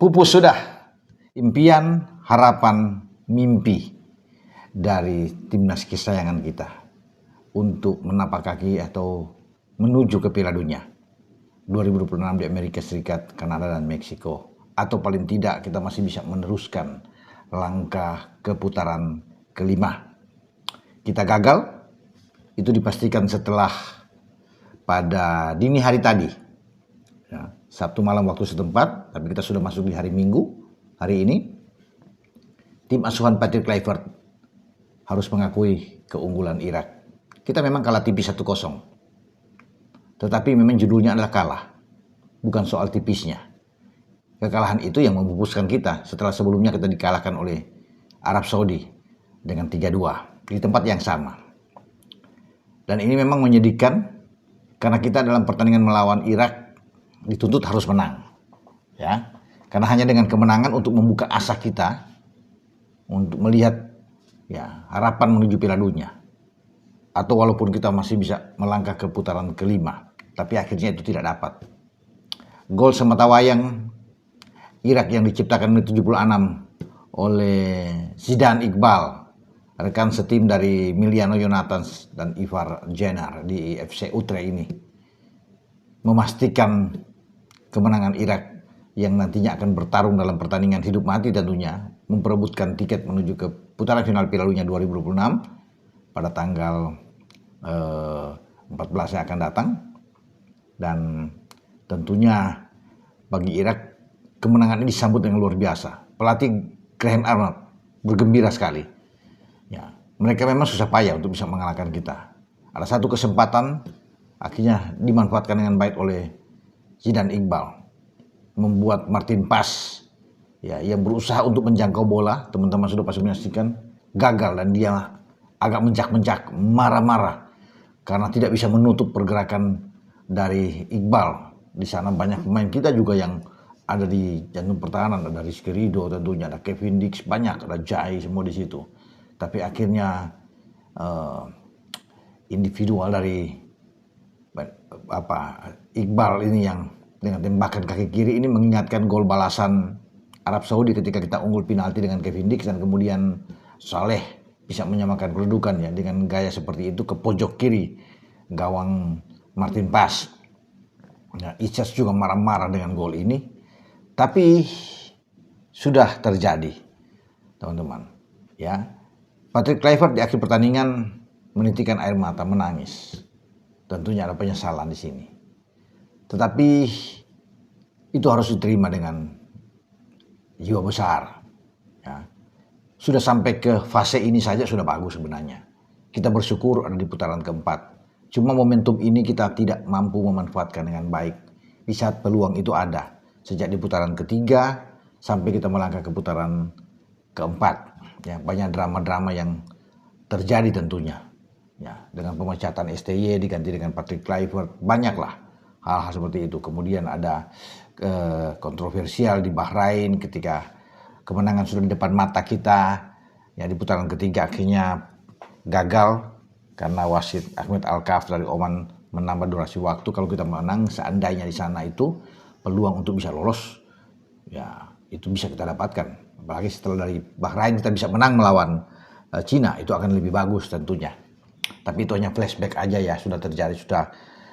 Pupus sudah impian, harapan, mimpi dari timnas kesayangan kita untuk menapak kaki atau menuju ke Piala Dunia 2026 di Amerika Serikat, Kanada, dan Meksiko. Atau paling tidak kita masih bisa meneruskan langkah ke putaran kelima. Kita gagal, itu dipastikan setelah pada dini hari tadi, ya, Sabtu malam waktu setempat, tapi kita sudah masuk di hari Minggu, hari ini. Tim asuhan Patrick Kluivert harus mengakui keunggulan Irak. Kita memang kalah tipis 1-0. Tetapi memang judulnya adalah kalah. Bukan soal tipisnya. Kekalahan itu yang memupuskan kita setelah sebelumnya kita dikalahkan oleh Arab Saudi dengan 3-2 di tempat yang sama. Dan ini memang menyedihkan karena kita dalam pertandingan melawan Irak dituntut harus menang. Ya. Karena hanya dengan kemenangan untuk membuka asa kita untuk melihat ya harapan menuju Piala Dunia. Atau walaupun kita masih bisa melangkah ke putaran kelima, tapi akhirnya itu tidak dapat. Gol sematawayang Irak yang diciptakan menit 76 oleh Zidane Iqbal, rekan setim dari Miliano Yonathans dan Ivar Jenar di FC Utrecht ini, memastikan kemenangan Irak yang nantinya akan bertarung dalam pertandingan hidup mati tentunya, memperebutkan tiket menuju ke putaran final Piala Dunia 2026 pada tanggal 14 yang akan datang. Dan tentunya bagi Irak kemenangan ini disambut dengan luar biasa. Pelatih Graham Arnold bergembira sekali. Ya, mereka memang susah payah untuk bisa mengalahkan kita. Ada satu kesempatan akhirnya dimanfaatkan dengan baik oleh Zidane Iqbal, membuat Martin Pas ya yang berusaha untuk menjangkau bola, teman-teman sudah pasti menyaksikan, gagal dan dia agak mencak-mencak, marah-marah karena tidak bisa menutup pergerakan dari Iqbal. Di sana banyak pemain kita juga yang ada di jantung pertahanan, ada Rizky Ridho tentunya, ada Kevin Dix, banyak, ada Jai, semua di situ. Tapi akhirnya individual dari Iqbal ini yang dengan tembakan kaki kiri ini mengingatkan gol balasan Arab Saudi ketika kita unggul penalti dengan Kevin Dix, dan kemudian Saleh bisa menyamakan kedudukan ya dengan gaya seperti itu ke pojok kiri gawang Martin Pas. Ya, Ichas juga marah-marah dengan gol ini, tapi sudah terjadi, teman-teman. Ya, Patrick Kluivert di akhir pertandingan menitikkan air mata, menangis. Tentunya ada penyesalan di sini. Tetapi itu harus diterima dengan jiwa besar. Ya. Sudah sampai ke fase ini saja sudah bagus sebenarnya. Kita bersyukur ada di putaran keempat. Cuma momentum ini kita tidak mampu memanfaatkan dengan baik di saat peluang itu ada. Sejak di putaran ketiga sampai kita melangkah ke putaran keempat. Ya, banyak drama-drama yang terjadi tentunya. Ya, dengan pemecatan STY diganti dengan Patrick Kluivert, banyaklah hal-hal seperti itu. Kemudian ada kontroversial di Bahrain ketika kemenangan sudah di depan mata kita. Ya, di putaran ketiga akhirnya gagal karena wasit Ahmed Al-Kaf dari Oman menambah durasi waktu. Kalau kita menang, seandainya di sana itu peluang untuk bisa lolos, ya itu bisa kita dapatkan. Apalagi setelah dari Bahrain kita bisa menang melawan Cina, itu akan lebih bagus tentunya. Tapi itu hanya flashback aja ya, sudah terjadi, sudah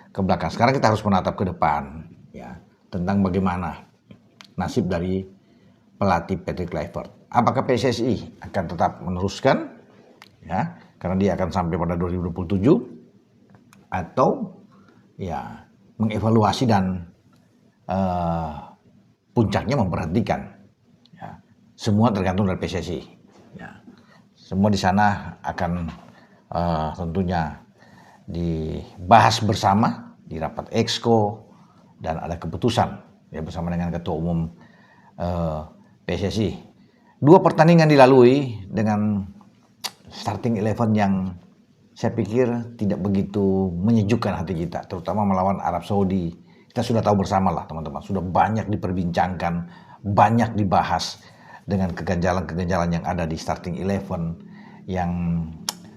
ke belakang. Sekarang kita harus menatap ke depan ya, tentang bagaimana nasib dari pelatih Patrick Kluivert. Apakah PSSI akan tetap meneruskan ya, karena dia akan sampai pada 2027, atau ya mengevaluasi dan puncaknya memberhentikan. Ya, semua tergantung dari PSSI. Ya, semua di sana akan tentunya dibahas bersama di rapat Exco, dan ada keputusan ya bersama dengan Ketua Umum PSSI. 2 pertandingan dilalui dengan starting 11 yang saya pikir tidak begitu menyejukkan hati kita, terutama melawan Arab Saudi. Kita sudah tahu bersama lah teman-teman, sudah banyak diperbincangkan, banyak dibahas dengan keganjalan-keganjalan yang ada di starting 11 yang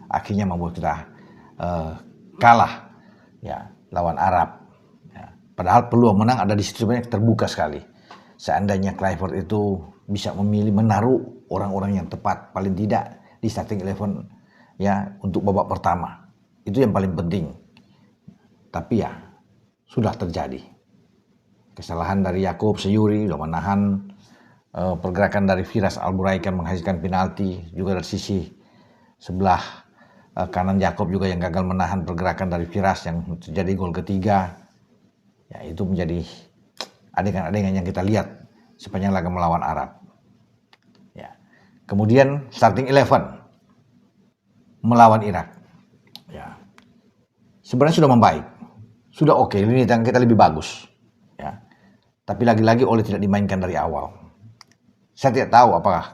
akhirnya membuat kita kalah ya lawan Arab. Ya. Padahal peluang menang ada di situ sebenarnya terbuka sekali. seandainya Kluivert itu bisa memilih menaruh orang-orang yang tepat paling tidak di starting 11 ya untuk babak pertama. Itu yang paling penting. Tapi ya sudah terjadi. Kesalahan dari Yaakob Seyuri sudah menahan pergerakan dari Firas Alburaikan menghasilkan penalti, juga dari sisi sebelah kanan Yaakob juga yang gagal menahan pergerakan dari Firas yang terjadi gol ketiga. Ya itu menjadi adegan-adegan yang kita lihat sepanjang laga melawan Arab. Ya. Kemudian starting 11 melawan Irak. Ya. Sebenarnya sudah membaik. Sudah oke, lini tengah kita lebih bagus. Ya. Tapi lagi-lagi oleh tidak dimainkan dari awal. Saya tidak tahu apakah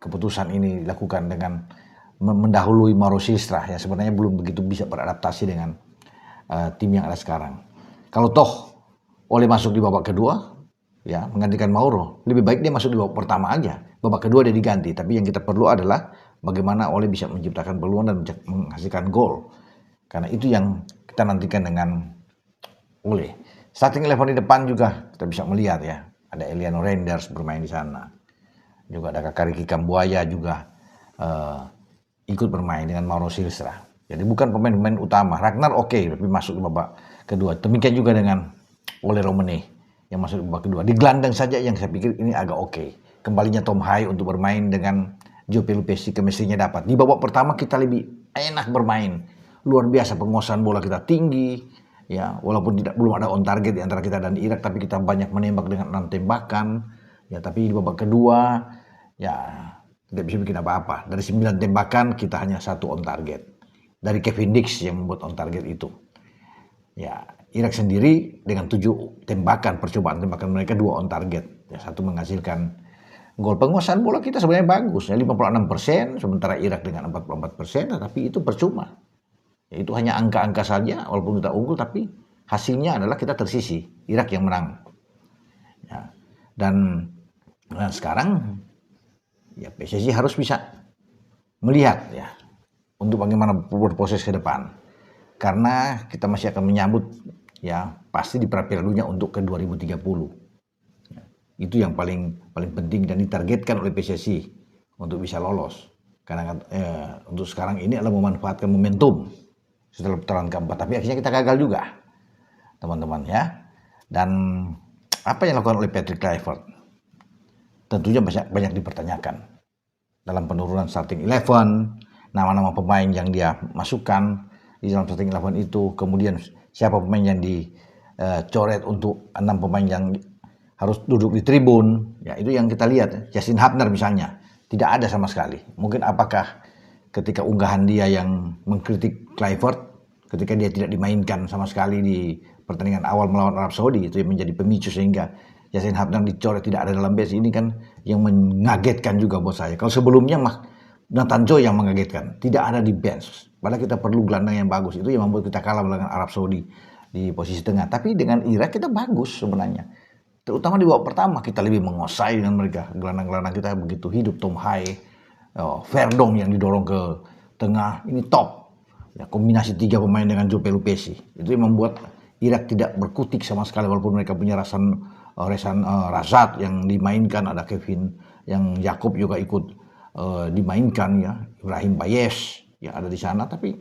keputusan ini dilakukan dengan mendahului Mauro Silstra yang sebenarnya belum begitu bisa beradaptasi dengan tim yang ada sekarang. Kalau toh Ole masuk di babak kedua, ya menggantikan Mauro, lebih baik dia masuk di babak pertama aja. Babak kedua dia diganti. Tapi yang kita perlu adalah bagaimana Ole bisa menciptakan peluang dan menghasilkan gol. Karena itu yang kita nantikan dengan Ole. Starting 11 di depan juga kita bisa melihat ya, ada Eliano Reinders bermain di sana. Juga ada Kakak Ricky Kambuaya juga ikut bermain dengan Mauro Silstra. Jadi bukan pemain-pemain utama. Ragnar oke, tapi masuk di babak kedua. Demikian juga dengan Ole Romane yang masuk di babak kedua. Di gelandang saja yang saya pikir ini agak oke. Kembalinya Tom Hai untuk bermain dengan Joe Pelupessy, chemistry-nya dapat. Di babak pertama kita lebih enak bermain. Luar biasa penguasaan bola kita tinggi. Ya, walaupun belum ada on target di antara kita dan Irak, tapi kita banyak menembak dengan 6 tembakan. Ya, tapi di babak kedua ya tidak bisa bikin apa-apa. Dari 9 tembakan kita hanya 1 on target. Dari Kevin Dix yang membuat on target itu. Ya, Irak sendiri dengan 7 tembakan, percobaan tembakan mereka 2 on target. Ya, 1 menghasilkan gol. Penguasaan bola kita sebenarnya bagus, ya 56%, sementara Irak dengan 44%, tapi itu percuma. Ya, itu hanya angka-angka saja, walaupun kita unggul, tapi hasilnya adalah kita tersisi. Irak yang menang. Ya, dan sekarang ya PSSI harus bisa melihat ya untuk bagaimana berproses ke depan. Karena kita masih akan menyambut ya pasti di Piala Dunia untuk ke 2030. Ya, itu yang paling penting dan ditargetkan oleh PSSI untuk bisa lolos. Karena untuk sekarang ini adalah memanfaatkan momentum setelah putaran keempat, tapi akhirnya kita gagal juga, teman-teman ya. Dan apa yang dilakukan oleh Patrick Kluivert tentunya banyak dipertanyakan dalam penurunan starting 11, nama-nama pemain yang dia masukkan di dalam starting 11 itu, kemudian siapa pemain yang dicoret untuk 6 pemain yang harus duduk di tribun, ya itu yang kita lihat. Justin Hubner misalnya tidak ada sama sekali. Mungkin apakah ketika unggahan dia yang mengkritik Kluivert ketika dia tidak dimainkan sama sekali di pertandingan awal melawan Arab Saudi, itu yang menjadi pemicu sehingga Justin Hubner dicoret tidak ada dalam bench. Ini kan yang mengagetkan juga buat saya. Kalau sebelumnya Nathan Joy yang mengagetkan, tidak ada di bench. Padahal kita perlu gelandang yang bagus. Itu yang membuat kita kalah dengan Arab Saudi di posisi tengah. Tapi dengan Irak kita bagus sebenarnya. Terutama di babak pertama kita lebih menguasai dengan mereka. Gelandang-gelandang kita begitu hidup. Tom Hai, Verdong yang didorong ke tengah, ini top. Ya, kombinasi 3 pemain dengan Joe Pelupessy. Itu yang membuat Irak tidak berkutik sama sekali, walaupun mereka punya Rezan Razat yang dimainkan, ada Kevin yang Yaakob juga ikut dimainkan ya, Ibrahim Bayes yang ada di sana, tapi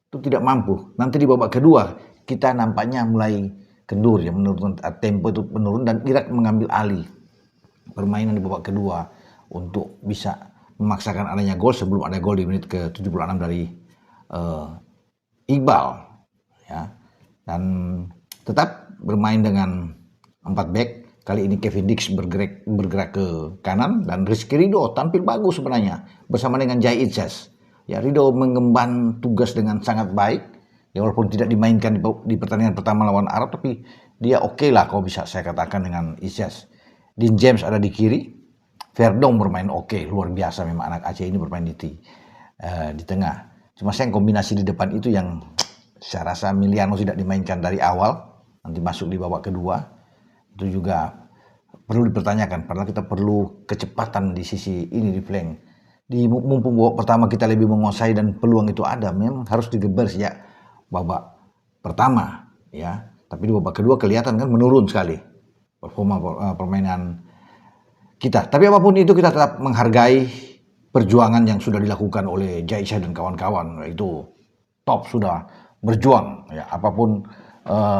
itu tidak mampu. Nanti di babak kedua kita nampaknya mulai kendur ya, menurunkan tempo itu menurun dan Irak mengambil alih permainan di babak kedua untuk bisa memaksakan adanya gol sebelum ada gol di menit ke-76 dari Iqbal ya. Dan tetap bermain dengan 4 back. Kali ini Kevin Dix bergerak ke kanan dan Rizky Ridho tampil bagus sebenarnya bersama dengan Jai Itzes. Ya, Ridho mengemban tugas dengan sangat baik. Ya, walaupun tidak dimainkan di pertandingan pertama lawan Arab, tapi dia oke lah kalau bisa saya katakan dengan Itzes. Dean James ada di kiri. Verdong bermain oke, luar biasa memang anak Aceh ini bermain di tengah. Cuma saya kombinasi di depan itu yang saya rasa Miliano tidak dimainkan dari awal, nanti masuk di babak kedua. Itu juga perlu dipertanyakan, padahal kita perlu kecepatan di sisi ini di flank. Mumpung babak pertama kita lebih menguasai dan peluang itu ada, memang harus digeber sejak babak pertama ya. Tapi di babak kedua kelihatan kan menurun sekali. permainan kita. Tapi apapun itu kita tetap menghargai perjuangan yang sudah dilakukan oleh Jaisyah dan kawan-kawan. Itu top, sudah berjuang ya, apapun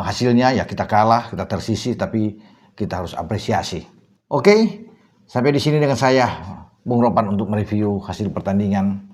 hasilnya ya kita kalah, kita tersisih, tapi kita harus apresiasi. Oke, sampai di sini dengan saya Bung Ropan untuk mereview hasil pertandingan